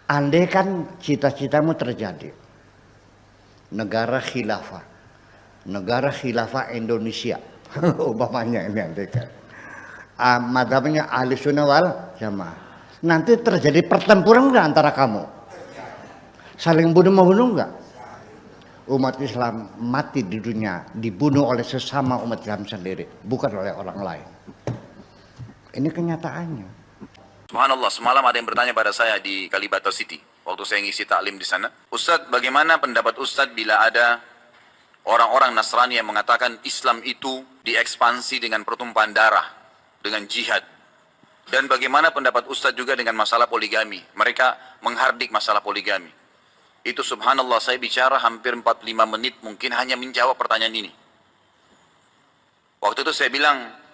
Andai kan cita-citamu terjadi, negara khilafah Indonesia, umpamanya ini andai kan, madhabnya ahli sunnah wal jamaah, nanti terjadi pertempuran nggak antara kamu, saling bunuh membunuh nggak? Umat Islam mati di dunia dibunuh oleh sesama umat Islam sendiri, bukan oleh orang lain. Ini kenyataannya. Subhanallah, semalam ada yang bertanya pada saya di Kalibata City, waktu saya ngisi taklim di sana. Ustadz, bagaimana pendapat Ustadz bila ada orang-orang Nasrani yang mengatakan Islam itu diekspansi dengan pertumpahan darah, dengan jihad? Dan bagaimana pendapat Ustadz juga dengan masalah poligami? Mereka menghardik masalah poligami. Itu subhanallah, saya bicara hampir 45 menit mungkin hanya menjawab pertanyaan ini. Waktu itu saya bilang,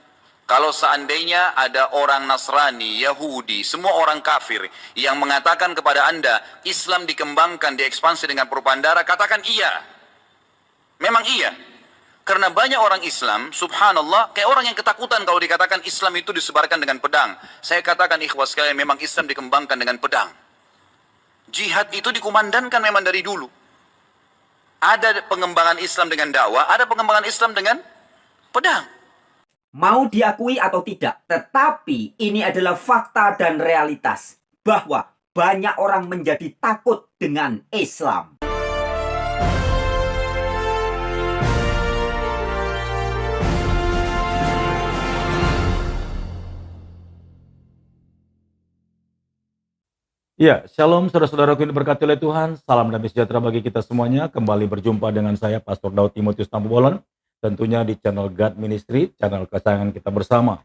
kalau seandainya ada orang Nasrani, Yahudi, semua orang kafir yang mengatakan kepada Anda, Islam dikembangkan, diekspansi dengan perubahan darah, katakan iya. Memang iya. Karena banyak orang Islam, subhanallah, kayak orang yang ketakutan kalau dikatakan Islam itu disebarkan dengan pedang. Saya katakan ikhwas sekalian, memang Islam dikembangkan dengan pedang. Jihad itu dikumandangkan memang dari dulu. Ada pengembangan Islam dengan dakwah, ada pengembangan Islam dengan pedang. Mau diakui atau tidak, tetapi ini adalah fakta dan realitas bahwa banyak orang menjadi takut dengan Islam. Ya, shalom saudara-saudaraku yang diberkati oleh Tuhan. Salam damai sejahtera bagi kita semuanya. Kembali berjumpa dengan saya, Pastor Daud Timotius Tambubolon. Tentunya di channel God Ministry, channel kesayangan kita bersama.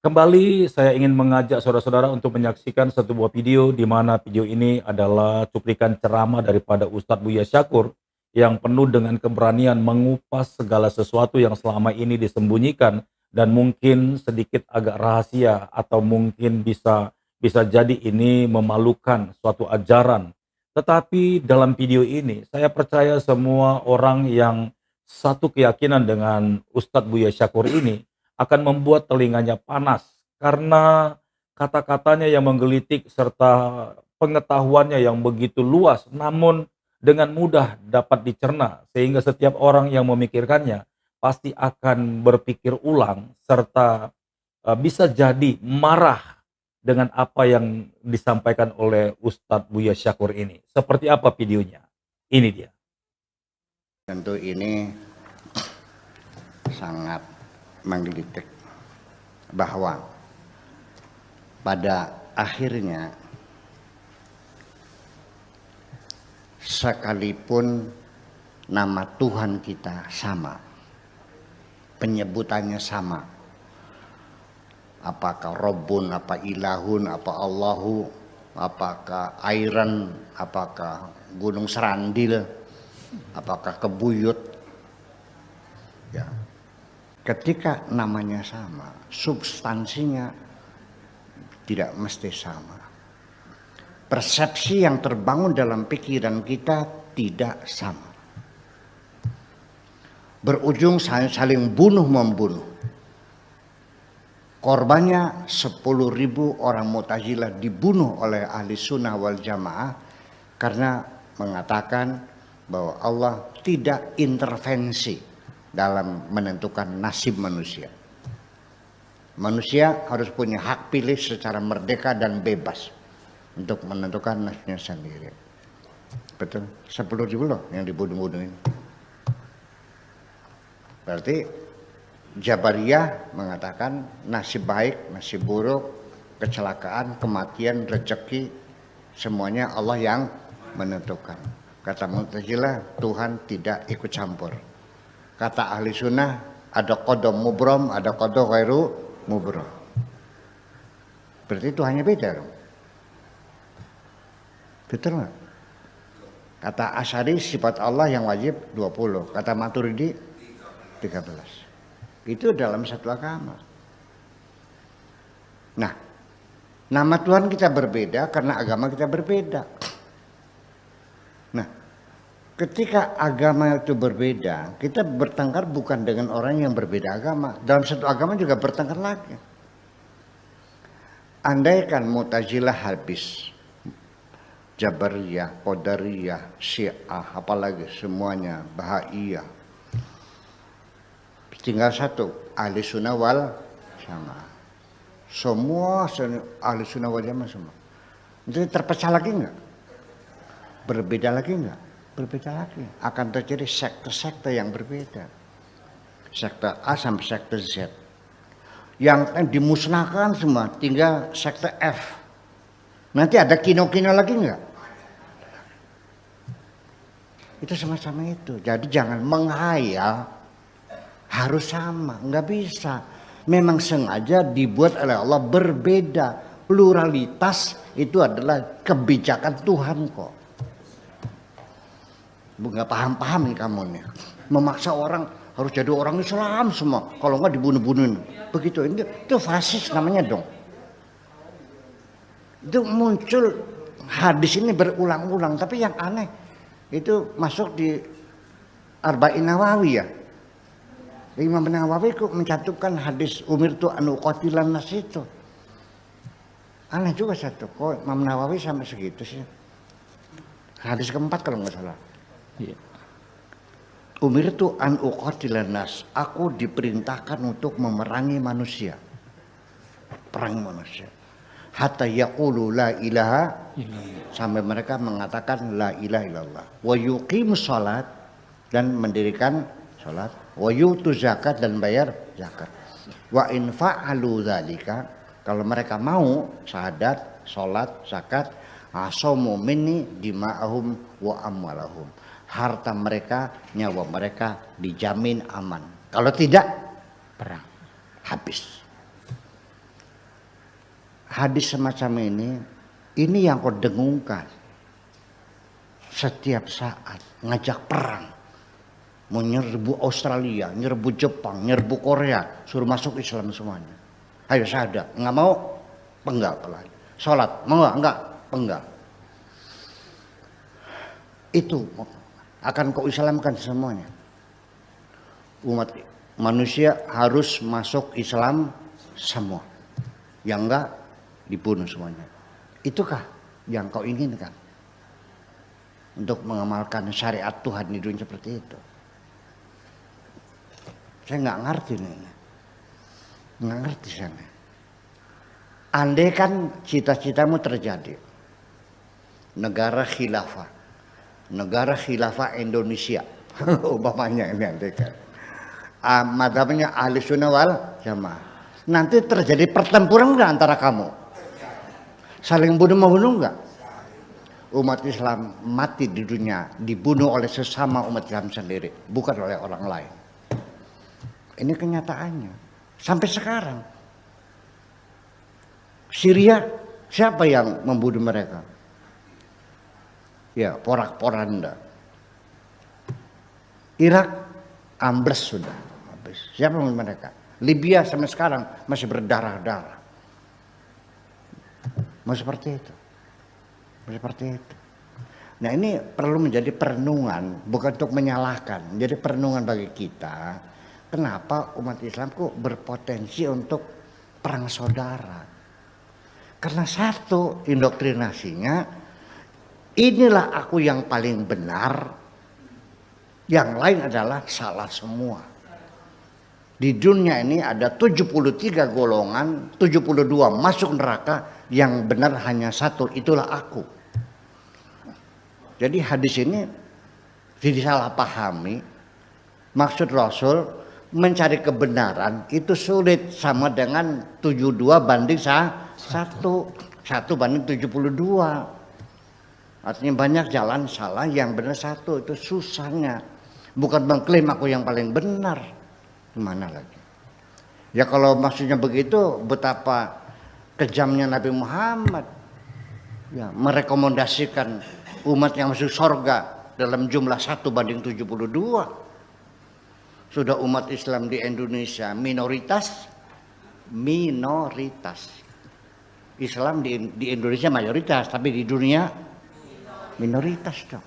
Kembali saya ingin mengajak saudara-saudara untuk menyaksikan satu buah video di mana video ini adalah cuplikan ceramah daripada Ustadz Buya Syakur yang penuh dengan keberanian mengupas segala sesuatu yang selama ini disembunyikan dan mungkin sedikit agak rahasia atau mungkin bisa jadi ini memalukan suatu ajaran. Tetapi dalam video ini saya percaya semua orang yang satu keyakinan dengan Ustadz Buya Syakur ini akan membuat telinganya panas karena kata-katanya yang menggelitik serta pengetahuannya yang begitu luas namun dengan mudah dapat dicerna sehingga setiap orang yang memikirkannya pasti akan berpikir ulang serta bisa jadi marah dengan apa yang disampaikan oleh Ustadz Buya Syakur ini. Seperti apa videonya? Ini dia. Tentu ini sangat menggelitik bahwa pada akhirnya sekalipun nama Tuhan kita sama, penyebutannya sama, apakah Rabbun, apa Ilahun, apa Allahu, apakah Airan, apakah Gunung Serandil, apakah Kebuyut, ya, ketika namanya sama, substansinya tidak mesti sama. Persepsi yang terbangun dalam pikiran kita tidak sama. Berujung saling bunuh-membunuh. Korbannya 10.000 orang Mu'tazilah dibunuh oleh ahli sunnah wal jamaah karena mengatakan bahwa Allah tidak intervensi dalam menentukan nasib manusia. Manusia harus punya hak pilih secara merdeka dan bebas untuk menentukan nasibnya sendiri. Betul, 10.000 loh yang dibunuh-bunuh ini. Berarti Jabariyah mengatakan nasib baik, nasib buruk, kecelakaan, kematian, rezeki, semuanya Allah yang menentukan. Kata Mu'tazilah, Tuhan tidak ikut campur. Kata ahli sunnah, ada qada mubram, ada qada ghairu mubram. Berarti Tuhannya beda dong. Betul nggak? Kata Asy'ari sifat Allah yang wajib 20, kata Maturidi 13. Itu dalam satu agama. Nah, nama Tuhan kita berbeda karena agama kita berbeda. Nah, ketika agama itu berbeda, kita bertengkar bukan dengan orang yang berbeda agama. Dalam satu agama juga bertengkar lagi. Andaikan Mu'tazilah habis, Jabariyah, Qadariyah, Syiah, apalagi semuanya, Bahaiyah. Tinggal satu, ahli sunnah wal jamaah. Semua ahli sunnah wal jamaah semua. Jadi terpecah lagi enggak? Berbeda lagi enggak? Berbeda lagi. Akan terjadi sekte-sekte yang berbeda. Sekte A sampai sekte Z. Yang dimusnahkan semua, tinggal sekte F. Nanti ada kino-kino lagi enggak? Itu sama-sama itu. Jadi jangan menghayal harus sama, enggak bisa. Memang sengaja dibuat oleh Allah berbeda. Pluralitas itu adalah kebijakan Tuhan kok. Enggak paham-paham nih kamu nih. Memaksa orang harus jadi orang Islam semua. Kalau enggak dibunuh-bunuhin. Begitu, itu fasis namanya dong. Itu muncul hadis ini berulang-ulang, tapi yang aneh itu masuk di Arba'in Nawawi ya. Imam Nawawi kok mencantumkan hadis umirtu an uqatilan nas itu. Aneh juga satu, kok Imam Nawawi sampai segitu sih. Hadis keempat kalau nggak salah. Iya. Umirtu an uqatilan nas, aku diperintahkan untuk memerangi manusia. Perang manusia. Hatta yaqulu la ilaha sampai mereka mengatakan la ilaha illallah wa yuqimus salat dan mendirikan salat wa yutu zakat dan bayar zakat wa in fa'alu dzalika kalau mereka mau syahadat salat zakat asamu minni dima'ahum wa amwalahum harta mereka nyawa mereka dijamin aman kalau tidak perang habis. Hadis semacam ini yang kau dengungkan setiap saat ngajak perang, mau nyerbu Australia, nyerbu Jepang, nyerbu Korea, suruh masuk Islam semuanya. Ayo syahadat, nggak mau penggal pelan. Sholat mau nggak penggal. Itu akan kau Islamkan semuanya. Umat manusia harus masuk Islam semua, yang enggak dibunuh semuanya. Itukah yang kau inginkan untuk mengamalkan syariat Tuhan di dunia seperti itu? Saya nggak ngerti nih, nggak ngerti saya. Andai kan cita-citamu terjadi, negara khilafah Indonesia, umpamanya ini andai kan, madhabnya ahli sunnah wal jamaah. Nanti terjadi pertempuran nggak antara kamu? Saling bunuh-membunuh enggak? Umat Islam mati di dunia dibunuh oleh sesama umat Islam sendiri, bukan oleh orang lain. Ini kenyataannya. Sampai sekarang. Syria, siapa yang membunuh mereka? Ya, porak-poranda. Irak, ambles sudah. Siapa yang membunuh mereka? Libya sampai sekarang masih berdarah-darah. Mau seperti itu. Nah ini perlu menjadi perenungan, bukan untuk menyalahkan. Menjadi perenungan bagi kita. Kenapa umat Islam kok berpotensi untuk perang saudara? Karena satu indoktrinasinya, inilah aku yang paling benar, yang lain adalah salah semua. Di dunia ini ada 73 golongan, 72 masuk neraka, yang benar hanya satu, itulah aku. Jadi hadis ini disalahpahami. Maksud Rasul mencari kebenaran itu sulit, sama dengan 72 banding 1 banding 72. Artinya banyak jalan salah, yang benar satu, itu susahnya. Bukan mengklaim aku yang paling benar. Gimana lagi? Ya kalau maksudnya begitu, betapa kejamnya Nabi Muhammad ya merekomendasikan umat yang masuk surga dalam jumlah 1 banding 72. Sudah umat Islam di Indonesia minoritas. Islam di Indonesia mayoritas, tapi di dunia minoritas dong.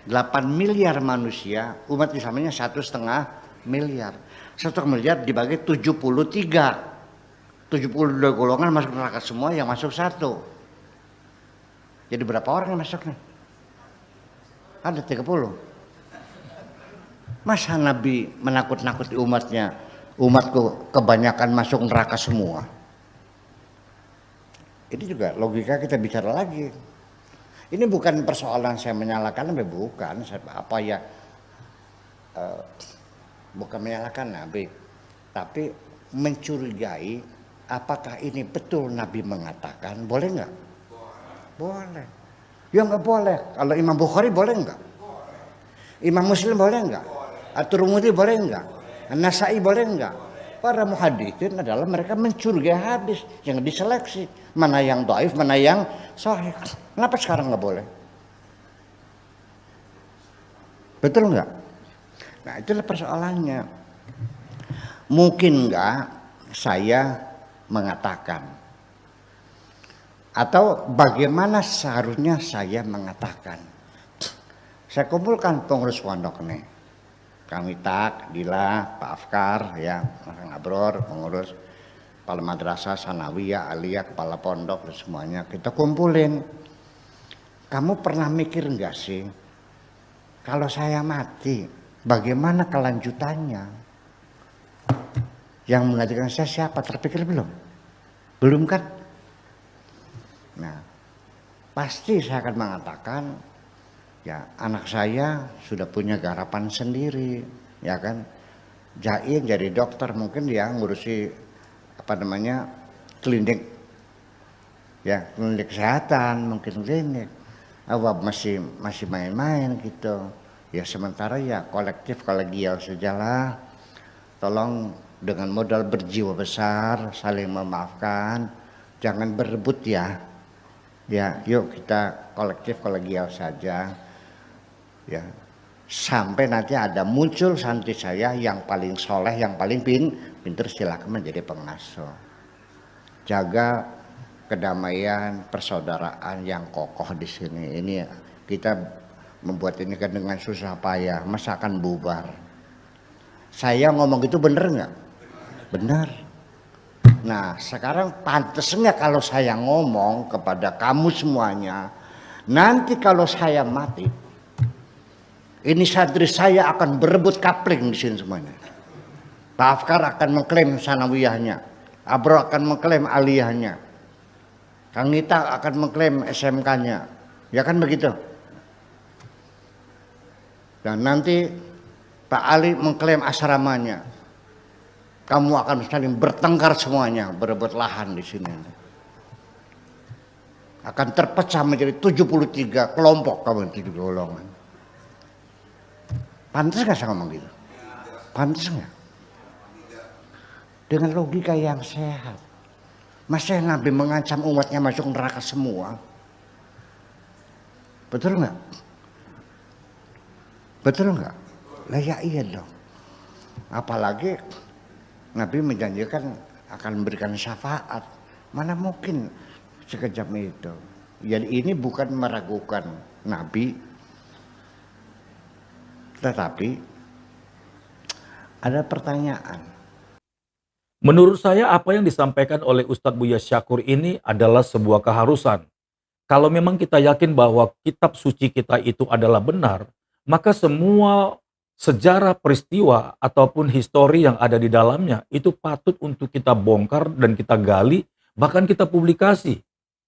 8 miliar manusia, umat Islamnya 1,5 miliar. 1 miliar dibagi 73 golongan masuk neraka semua, yang masuk 1. Jadi berapa orang yang masuk nih? Ada 30. Masa Nabi menakut-nakuti umatnya? Umatku kebanyakan masuk neraka semua. Ini juga logika kita bicara lagi. Ini bukan persoalan saya menyalahkan Nabi, bukan. Bukan menyalahkan Nabi, tapi mencurigai apakah ini betul Nabi mengatakan. Boleh nggak? Boleh. Ya nggak boleh. Kalau Imam Bukhari boleh nggak? Imam Muslim boleh nggak? At-Tirmidzi boleh nggak? An-Nasa'i boleh nggak? Para muhaditsin adalah mereka mencurigai hadis yang diseleksi, mana yang dhaif, mana yang sahih. Kenapa sekarang nggak boleh? Betul nggak? Nah, itulah persoalannya. Mungkin nggak saya mengatakan, atau bagaimana seharusnya saya mengatakan? Saya kumpulkan pengurus pondok nih, Kang Witak, Dila, Pak Afkar, ya, Kang Abror, pengurus kepala madrasah, sanawiyah, aliyah, kepala pondok, dan semuanya kita kumpulin. Kamu pernah mikir nggak sih, kalau saya mati, bagaimana kelanjutannya? Yang mengatakan saya siapa? Terpikir belum? Belum kan? Nah, pasti saya akan mengatakan, ya anak saya sudah punya garapan sendiri, ya kan? Jain jadi dokter, mungkin dia ngurusi klinik, ya klinik kesehatan, mungkin klinik. Masih main-main gitu. Ya sementara ya kolektif kolegial sajalah. Tolong dengan modal berjiwa besar, saling memaafkan, jangan berebut ya. Ya, yuk kita kolektif kolegial saja. Ya, sampai nanti ada muncul santri saya yang paling soleh, yang paling pintar, silakan menjadi pengasuh. Jaga kedamaian, persaudaraan yang kokoh di sini. Ini kita membuat ini kan dengan susah payah, masa akan bubar. Saya ngomong itu bener nggak? Benar. Nah, sekarang pantas nggak kalau saya ngomong kepada kamu semuanya, nanti kalau saya mati, ini santri saya akan berebut kapling di sini semuanya. Pak Afkar akan mengklaim sanawiyahnya, Abro akan mengklaim aliyahnya, Kang Nita akan mengklaim SMK-nya, ya kan begitu? Dan nanti Pak Ali mengklaim asramanya. Kamu akan saling bertengkar semuanya, berebut lahan di sini. Akan terpecah menjadi 73 kelompok kamu di golongan. Pantas nggak saya ngomong gitu? Pantas nggak? Dengan logika yang sehat. Masa Nabi mengancam umatnya masuk neraka semua? Betul nggak? Betul nggak? Lah ya iya dong. Apalagi Nabi menjanjikan akan memberikan syafaat. Mana mungkin sekejam itu? Jadi ini bukan meragukan Nabi, tetapi ada pertanyaan. Menurut saya apa yang disampaikan oleh Ustadz Buya Syakur ini adalah sebuah keharusan. Kalau memang kita yakin bahwa kitab suci kita itu adalah benar, maka semua sejarah peristiwa ataupun histori yang ada di dalamnya itu patut untuk kita bongkar dan kita gali, bahkan kita publikasi.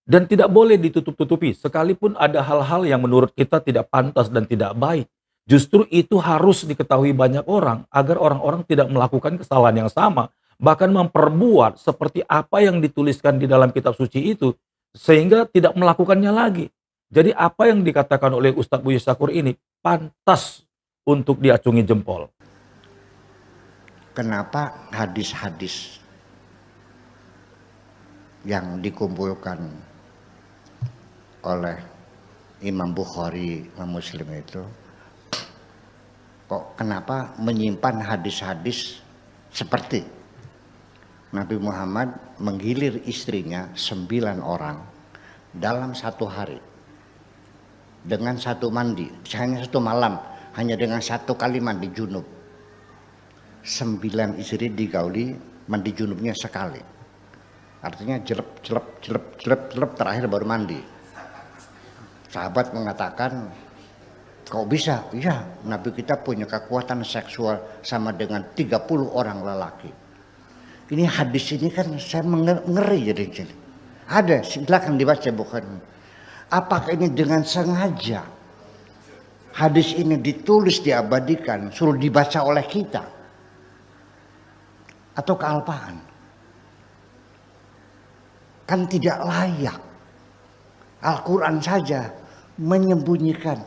Dan tidak boleh ditutup-tutupi, sekalipun ada hal-hal yang menurut kita tidak pantas dan tidak baik. Justru itu harus diketahui banyak orang agar orang-orang tidak melakukan kesalahan yang sama, bahkan memperbuat seperti apa yang dituliskan di dalam kitab suci itu, sehingga tidak melakukannya lagi. Jadi apa yang dikatakan oleh Ustadz Buya Syakur ini pantas untuk diacungi jempol. Kenapa hadis-hadis yang dikumpulkan oleh Imam Bukhari, Imam Muslim itu, kok kenapa menyimpan hadis-hadis seperti Nabi Muhammad menggilir istrinya 9 orang dalam satu hari dengan satu mandi, hanya satu malam, hanya dengan satu kali mandi junub. 9 istri digauli, mandi junubnya sekali. Artinya jelep terakhir baru mandi. Sahabat mengatakan, kok bisa? Iya, Nabi kita punya kekuatan seksual sama dengan 30 orang lelaki. Ini hadis ini kan saya ngeri jadi. Ada, silakan dibaca bukan. Apakah ini dengan sengaja hadis ini ditulis, diabadikan, suruh dibaca oleh kita? Atau kealpaan? Kan tidak layak. Al-Quran saja menyembunyikan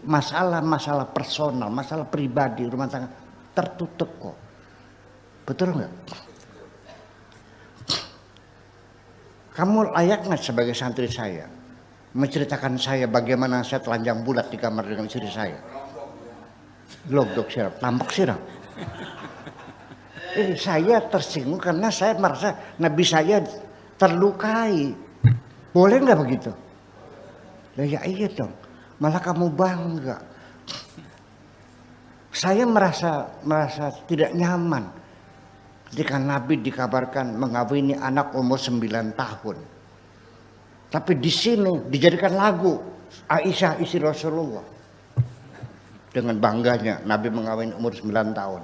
masalah-masalah personal, masalah pribadi, rumah tangga tertutup kok. Betul nggak? Kamu layak nggak sebagai santri saya menceritakan saya bagaimana saya telanjang bulat di kamar dengan istri saya? Logdok sirap, tampak sirap. Saya tersinggung karena saya merasa Nabi saya terlukai. Boleh nggak begitu? Ya iya dong. Malah kamu bangga. Saya merasa tidak nyaman ketika Nabi dikabarkan mengawini anak umur 9 tahun. Tapi di sini dijadikan lagu Aisyah istri Rasulullah. Dengan bangganya Nabi mengawini umur 9 tahun.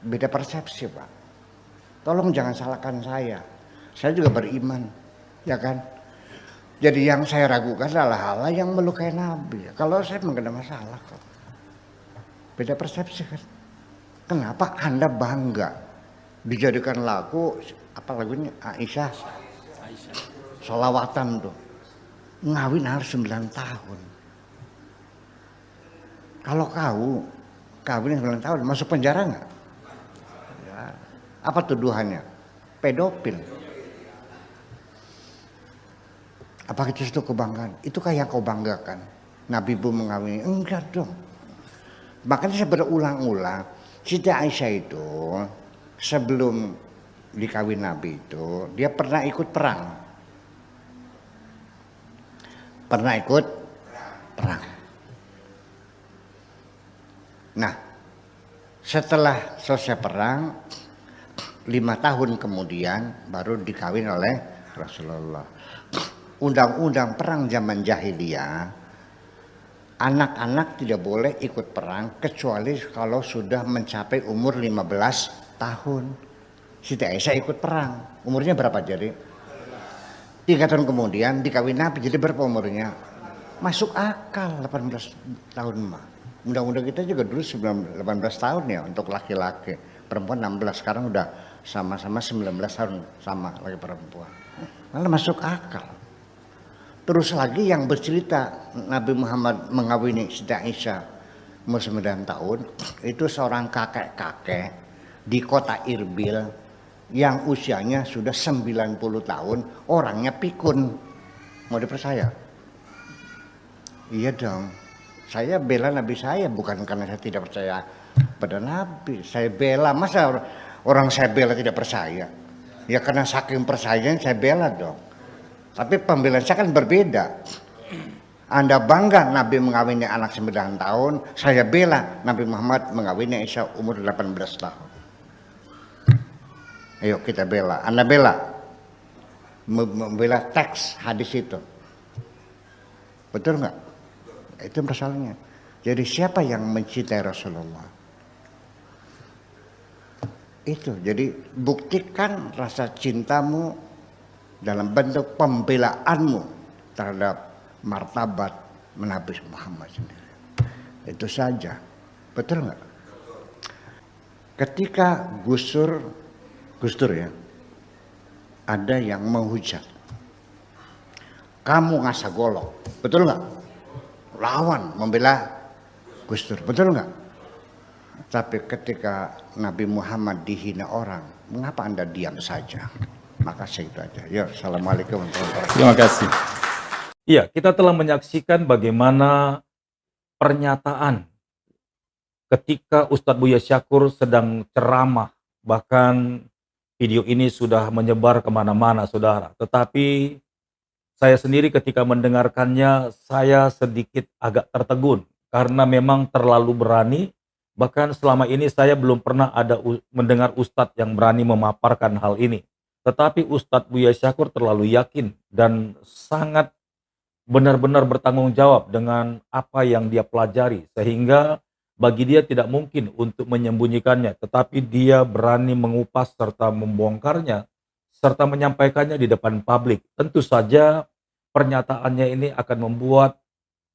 Beda persepsi, Pak. Tolong jangan salahkan saya. Saya juga beriman, ya kan? Jadi yang saya ragukan adalah hal yang melukai Nabi. Kalau saya mengenai masalah kok. Beda persepsi kan. Kenapa Anda bangga dijadikan lagu, apa lagunya Aisyah? Sholawatan tuh. Ngawin harus 9 tahun. Kalau kawin 9 tahun masuk penjara nggak? Ya. Apa tuduhannya? Pedofil. Apakah itu suatu kebanggaan? Itu kayak kau banggakan. Nabi bu mengawini. Enggak dong. Makanya saya berulang-ulang. Siti Aisyah itu sebelum dikawin Nabi itu dia pernah ikut perang. Pernah ikut perang. Nah, setelah selesai perang 5 tahun kemudian baru dikawin oleh Rasulullah. Undang-undang perang zaman jahiliyah, anak-anak tidak boleh ikut perang kecuali kalau sudah mencapai umur 15 tahun. Siti Aisyah ikut perang. Umurnya berapa jadi? 3 tahun kemudian dikawin Nabi. Jadi berapa umurnya? Masuk akal 18 tahun mah. Undang-undang kita juga dulu 18 tahun ya untuk laki-laki. Perempuan 16, sekarang udah sama-sama 19 tahun sama laki perempuan. Malah masuk akal. Terus lagi yang bercerita Nabi Muhammad mengawini Siti Aisyah umur 9 tahun itu seorang kakek-kakek di kota Irbil yang usianya sudah 90 tahun, orangnya pikun. Mau dipercaya? Iya dong. Saya bela Nabi saya bukan karena saya tidak percaya pada Nabi. Saya bela, masa orang saya bela tidak percaya? Ya karena saking percayanya saya bela dong. Tapi pembelaan saya kan berbeda. Anda bangga Nabi mengawini anak 9 tahun, saya bela Nabi Muhammad mengawini Aisyah umur 18 tahun. Ayo kita bela. Anda bela. Membela teks hadis itu. Betul nggak? Itu masalahnya. Jadi siapa yang mencintai Rasulullah? Itu. Jadi buktikan rasa cintamu dalam bentuk pembelaanmu terhadap martabat Nabi Muhammad sendiri. Itu saja. Betul nggak? Ketika Gus Dur ya, ada yang menghujat. Kamu ngasah golok. Betul nggak? Lawan membela Gus Dur. Betul nggak? Tapi ketika Nabi Muhammad dihina orang, mengapa Anda diam saja? Makasih itu aja. Ya, assalamualaikum warahmatullahi wabarakatuh. Terima kasih. Iya, kita telah menyaksikan bagaimana pernyataan ketika Ustadz Buya Syakur sedang ceramah. Bahkan video ini sudah menyebar kemana-mana, saudara. Tetapi saya sendiri ketika mendengarkannya, saya sedikit agak tertegun. Karena memang terlalu berani. Bahkan selama ini saya belum pernah ada mendengar Ustadz yang berani memaparkan hal ini. Tetapi Ustadz Buya Syakur terlalu yakin dan sangat benar-benar bertanggung jawab dengan apa yang dia pelajari, sehingga bagi dia tidak mungkin untuk menyembunyikannya, tetapi dia berani mengupas serta membongkarnya serta menyampaikannya di depan publik. Tentu saja pernyataannya ini akan membuat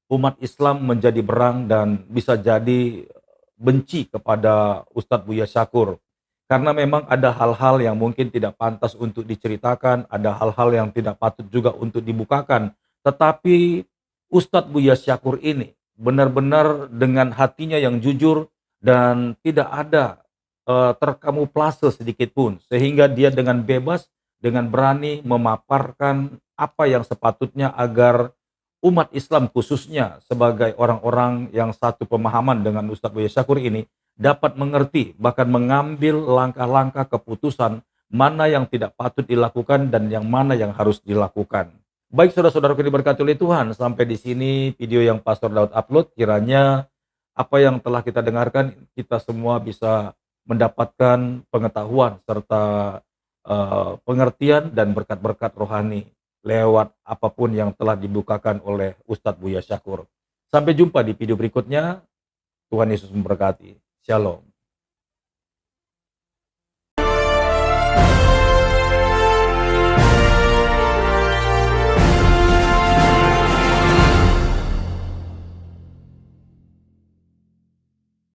umat Islam menjadi berang dan bisa jadi benci kepada Ustadz Buya Syakur. Karena memang ada hal-hal yang mungkin tidak pantas untuk diceritakan, ada hal-hal yang tidak patut juga untuk dibukakan. Tetapi Ustadz Buya Syakur ini benar-benar dengan hatinya yang jujur dan tidak ada terkamuflase sedikit pun, sehingga dia dengan bebas, dengan berani memaparkan apa yang sepatutnya agar umat Islam khususnya sebagai orang-orang yang satu pemahaman dengan Ustadz Buya Syakur ini dapat mengerti, bahkan mengambil langkah-langkah keputusan mana yang tidak patut dilakukan dan yang mana yang harus dilakukan. Baik saudara-saudaraku yang diberkati oleh Tuhan, sampai di sini video yang Pastor Daud upload, kiranya apa yang telah kita dengarkan kita semua bisa mendapatkan pengetahuan serta pengertian dan berkat-berkat rohani lewat apapun yang telah dibukakan oleh Ustadz Buya Syakur. Sampai jumpa di video berikutnya. Tuhan Yesus memberkati. Shalom.